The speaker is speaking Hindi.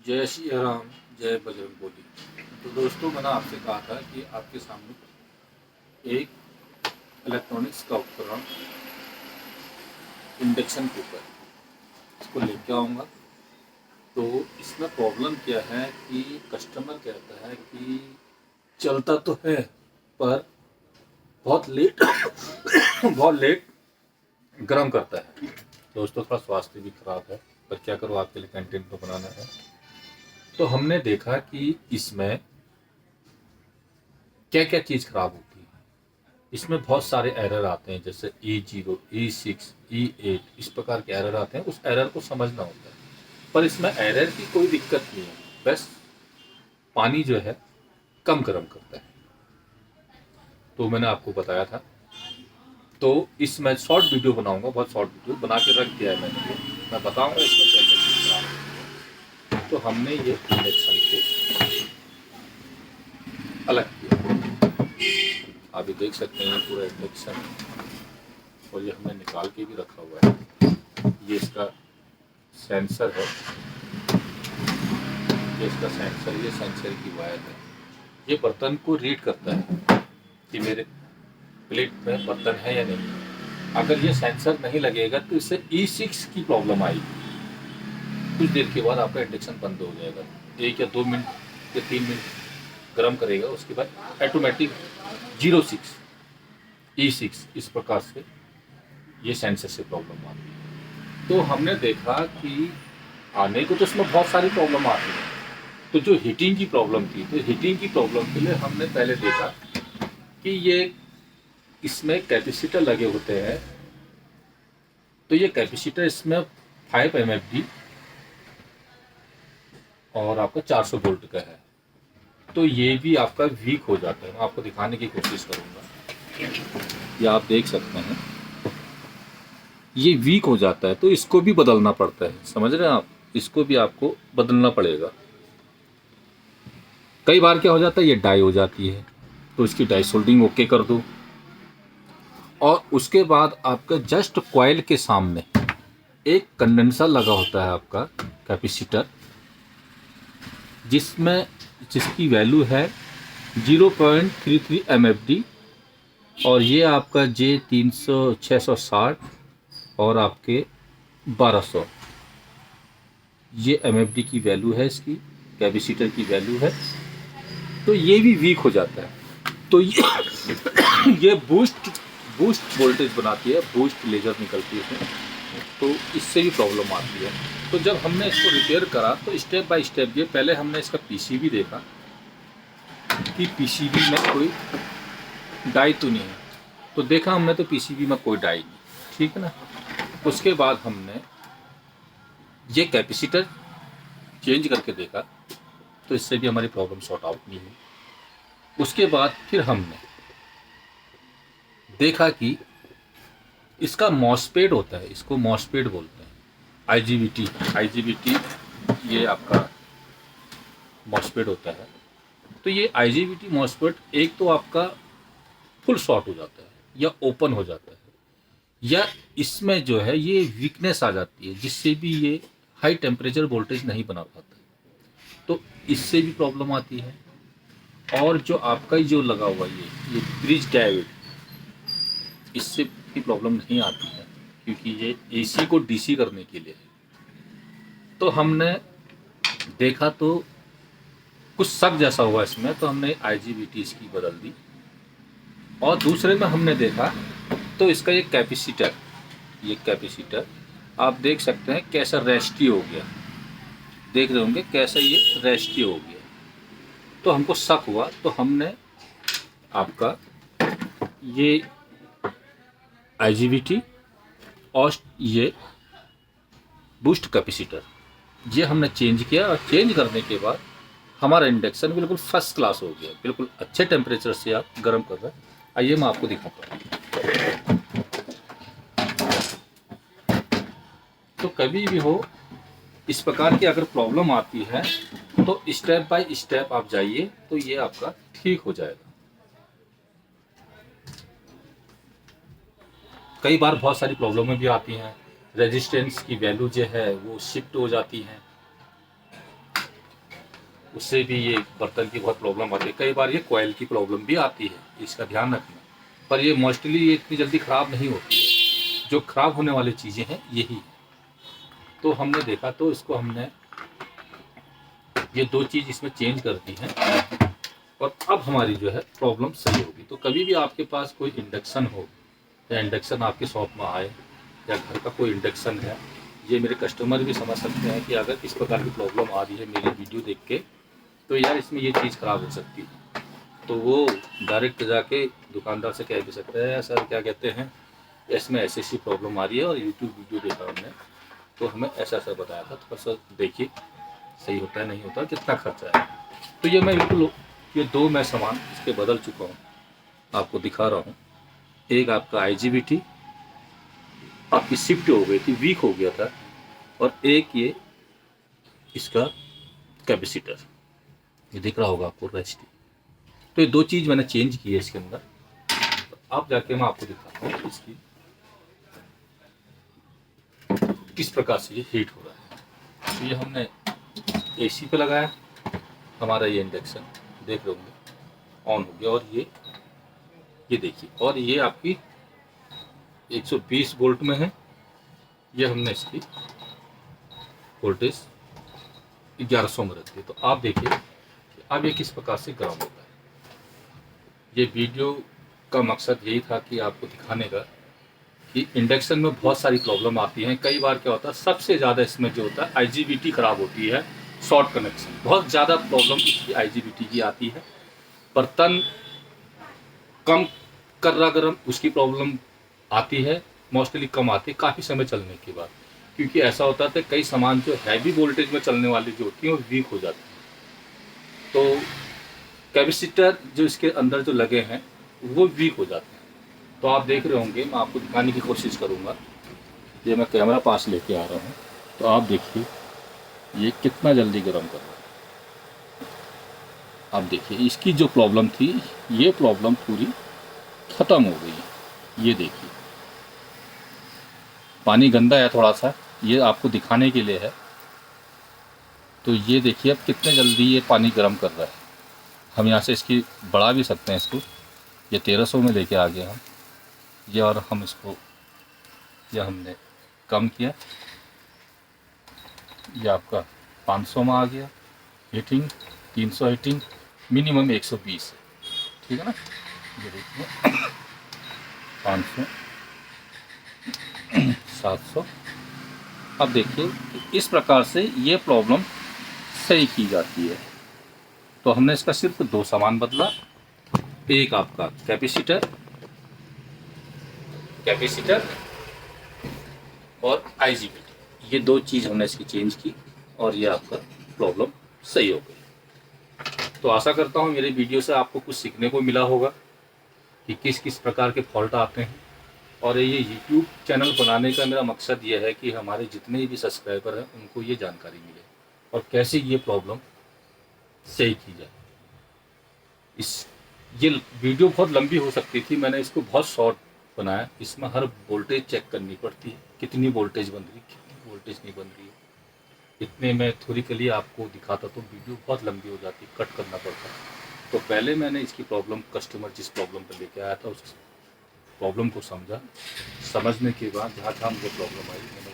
जय श्री राम, जय बजरंगबली। तो दोस्तों, मैंने आपसे कहा था कि आपके सामने एक इलेक्ट्रॉनिक्स का उपकरण इंडक्शन कुकर इसको लेके आऊँगा। तो इसमें प्रॉब्लम क्या है कि कस्टमर कहता है कि चलता तो है पर बहुत लेट बहुत लेट गर्म करता है। दोस्तों, थोड़ा स्वास्थ्य भी खराब है पर क्या करो, आपके लिए कंटेंट तो बनाना है। तो हमने देखा कि इसमें क्या क्या चीज़ खराब होती है। इसमें बहुत सारे एरर आते हैं, जैसे E0, E6, E8 इस प्रकार के एरर आते हैं। उस एरर को समझना होता है, पर इसमें एरर की कोई दिक्कत नहीं है, बस पानी जो है कम गर्म करता है। तो मैंने आपको बताया था। तो इसमें शॉर्ट वीडियो बनाऊंगा, बहुत शॉर्ट वीडियो बना के रख दिया है मैंने। ये मैं बताऊंगा इसमें क्या क्या चीज़ खराब है। तो हमने ये इंडक्शन को अलग किया। आप ये देख सकते हैं, पूरा इंडक्शन, और ये हमने निकाल के भी रखा हुआ है। ये इसका सेंसर है, ये इसका सेंसर, ये सेंसर की वायर है। ये बर्तन को रीड करता है कि मेरे प्लेट में बर्तन है या नहीं। अगर ये सेंसर नहीं लगेगा तो इससे E6 की प्रॉब्लम आएगी। कुछ देर के बाद आपका इंडक्शन बंद हो जाएगा। 1 या 2 मिनट या 3 मिनट गर्म करेगा, उसके बाद ऑटोमेटिक 06 E6 इस प्रकार से ये सेंसर से प्रॉब्लम आती है। तो हमने देखा कि आने को तो इसमें बहुत सारी प्रॉब्लम आती है। तो जो हीटिंग की प्रॉब्लम थी, तो हीटिंग की प्रॉब्लम के लिए हमने पहले देखा कि ये इसमें कैपेसिटर लगे होते हैं। तो ये कैपेसिटर इसमें 5 MFD और आपका 400 वोल्ट का है। तो ये भी आपका वीक हो जाता है। मैं आपको दिखाने की कोशिश करूँगा। ये आप देख सकते हैं, ये वीक हो जाता है, तो इसको भी बदलना पड़ता है। समझ रहे हैं आप? इसको भी आपको बदलना पड़ेगा। कई बार क्या हो जाता है, ये डाई हो जाती है, तो इसकी डाई सोल्डिंग ओके कर दो। और उसके बाद आपका जस्ट कॉइल के सामने एक कंडेंसर लगा होता है, आपका कैपेसिटर, जिसकी वैल्यू है 0.33 MFD। और ये आपका J300 660 और आपके 1200, ये MFD की वैल्यू है, इसकी कैपेसिटर की वैल्यू है। तो ये भी वीक हो जाता है। तो ये बूस्ट वोल्टेज बनाती है, बूस्ट लेजर निकलती है इसमें, तो इससे भी प्रॉब्लम आती है। तो जब हमने इसको रिपेयर करा तो स्टेप बाय स्टेप, ये पहले हमने इसका PCB देखा कि PCB में कोई डाई तो नहीं है। तो देखा हमने, तो PCB में कोई डाई नहीं, ठीक है ना। उसके बाद हमने ये कैपेसिटर चेंज करके देखा, तो इससे भी हमारी प्रॉब्लम सॉर्ट आउट नहीं हुई। उसके बाद फिर हमने देखा कि इसका मॉसपेट होता है, इसको मॉसपेट बोलते हैं। IGBT ये आपका मॉसपेट होता है। तो ये IGBT मॉसपेट एक तो आपका फुल शॉर्ट हो जाता है या ओपन हो जाता है, या इसमें जो है ये वीकनेस आ जाती है, जिससे भी ये हाई टेम्परेचर वोल्टेज नहीं बना पाता है। तो इससे भी प्रॉब्लम आती है। और जो आपका जो लगा हुआ ये ब्रिज डायोड, इससे भी प्रॉब्लम नहीं आती है, क्योंकि ये AC को DC करने के लिए है। तो हमने देखा तो कुछ शक जैसा हुआ इसमें, तो हमने IGBT इसकी बदल दी। और दूसरे में हमने देखा तो इसका ये कैपेसिटर आप देख सकते हैं कैसा रेस्टी हो गया। देख रहे होंगे कैसा ये रेस्टी हो गया। तो हमको शक हुआ, तो हमने आपका ये IGBT और ये बूस्ट कैपेसिटर ये हमने चेंज किया। और चेंज करने के बाद हमारा इंडक्शन बिल्कुल फर्स्ट क्लास हो गया, बिल्कुल अच्छे टेम्परेचर से आप गर्म कर रहे हैं। आइए मैं आपको दिखाता हूँ। तो कभी भी हो इस प्रकार की अगर प्रॉब्लम आती है, तो स्टेप बाय स्टेप आप जाइए, तो ये आपका ठीक हो जाएगा। कई बार बहुत सारी प्रॉब्लमें भी आती हैं, रेजिस्टेंस की वैल्यू जो है वो शिफ्ट हो जाती है। उससे भी ये बर्तन की बहुत प्रॉब्लम आती है। कई बार ये कोयल की प्रॉब्लम भी आती है, इसका ध्यान रखना। पर ये मोस्टली ये इतनी जल्दी ख़राब नहीं होती है। जो ख़राब होने वाली चीज़ें हैं यही है। तो हमने देखा, तो इसको हमने ये 2 चीज़ इसमें चेंज कर दी हैं और अब हमारी जो है प्रॉब्लम सही होगी। तो कभी भी आपके पास कोई इंडक्शन हो या इंडक्शन आपके शॉप में आए या घर का कोई इंडक्शन है, ये मेरे कस्टमर भी समझ सकते हैं कि अगर इस प्रकार की प्रॉब्लम आ रही है मेरी वीडियो देख के, तो यार इसमें ये चीज़ ख़राब हो सकती है। तो वो डायरेक्ट जाके दुकानदार से कह भी सकते हैं, सर क्या कहते हैं, इसमें ऐसी ऐसी प्रॉब्लम आ रही है और यूट्यूब वीडियो देखा हमने तो हमें ऐसा ऐसा बताया था, थोड़ा सा देखिए सही होता है नहीं होता, कितना खर्चा है। तो ये मैं बिल्कुल ये 2 मैं सामान इसके बदल चुका हूँ, आपको दिखा रहा हूँ। एक आपका IGBT आपकी शिफ्ट हो गई थी, वीक हो गया था, और एक ये इसका कैपेसिटर, ये दिख रहा होगा आपको रेस्ट। तो ये 2 चीज़ मैंने चेंज की है इसके अंदर। तो अब जाके मैं आपको दिखाता हूँ इसकी किस प्रकार से ये हीट हो रहा है। तो ये हमने AC पे लगाया, हमारा ये इंडक्शन देख रहे होंगे ऑन हो गया, और ये देखिए, और ये आपकी 120 वोल्ट में है। ये हमने इसकी वोल्टेज 1100 में रख दी। तो आप देखिए कि अब ये किस प्रकार से गर्म होता है। ये वीडियो का मकसद यही था कि आपको दिखाने का कि इंडक्शन में बहुत सारी प्रॉब्लम आती हैं। कई बार क्या होता है, सबसे ज़्यादा इसमें जो होता है IGBT ख़राब होती है, शॉर्ट कनेक्शन, बहुत ज़्यादा प्रॉब्लम इसकी IGBT की आती है। बर्तन कम कर्रा गर्म उसकी प्रॉब्लम आती है, मोस्टली कम आती है काफ़ी समय चलने के बाद, क्योंकि ऐसा होता है कई सामान जो हैवी वोल्टेज में चलने वाली जो होती हैं वो वीक हो जाती है। तो कैपेसिटर जो इसके अंदर जो लगे हैं वो वीक हो जाते हैं। तो आप देख रहे होंगे, मैं आपको दिखाने की कोशिश करूँगा। ये मैं कैमरा पास लेके आ रहा हूँ, तो आप देखिए ये कितना जल्दी गर्म कर रहा है। आप देखिए इसकी जो प्रॉब्लम थी, ये प्रॉब्लम पूरी ख़त्म हो गई है। ये देखिए पानी गंदा है थोड़ा सा, ये आपको दिखाने के लिए है। तो ये देखिए अब कितने जल्दी ये पानी गर्म कर रहा है। हम यहाँ से इसकी बढ़ा भी सकते हैं इसको, ये 1300 में लेके आ गए हम ये, और हम इसको ये हमने कम किया, ये आपका 500 में आ गया। हीटिंग 300 हीटिंग, मिनिमम 120 है, ठीक है ना। ये देखिए 500 700। अब देखिए इस प्रकार से ये प्रॉब्लम सही की जाती है। तो हमने इसका सिर्फ 2 सामान बदला, एक आपका कैपेसिटर और IGBT, ये 2 चीज़ हमने इसकी चेंज की और ये आपका प्रॉब्लम सही हो गई। तो आशा करता हूँ मेरी वीडियो से आपको कुछ सीखने को मिला होगा कि किस किस प्रकार के फॉल्ट आते हैं। और ये YouTube चैनल बनाने का मेरा मकसद ये है कि हमारे जितने भी सब्सक्राइबर हैं उनको ये जानकारी मिले और कैसे ये प्रॉब्लम सही की जाए। ये वीडियो बहुत लंबी हो सकती थी, मैंने इसको बहुत शॉर्ट बनाया। इसमें हर वोल्टेज चेक करनी पड़ती है, कितनी वोल्टेज बन रही है, कितनी वोल्टेज नहीं बन रही है। इतने में थोरिकली आपको दिखाता तो वीडियो बहुत लंबी हो जाती, कट करना पड़ता। तो पहले मैंने इसकी प्रॉब्लम, कस्टमर जिस प्रॉब्लम पर लेके आया था उस प्रॉब्लम को समझा, समझने के बाद जहाँ जहाँ मुझे प्रॉब्लम आई मैंने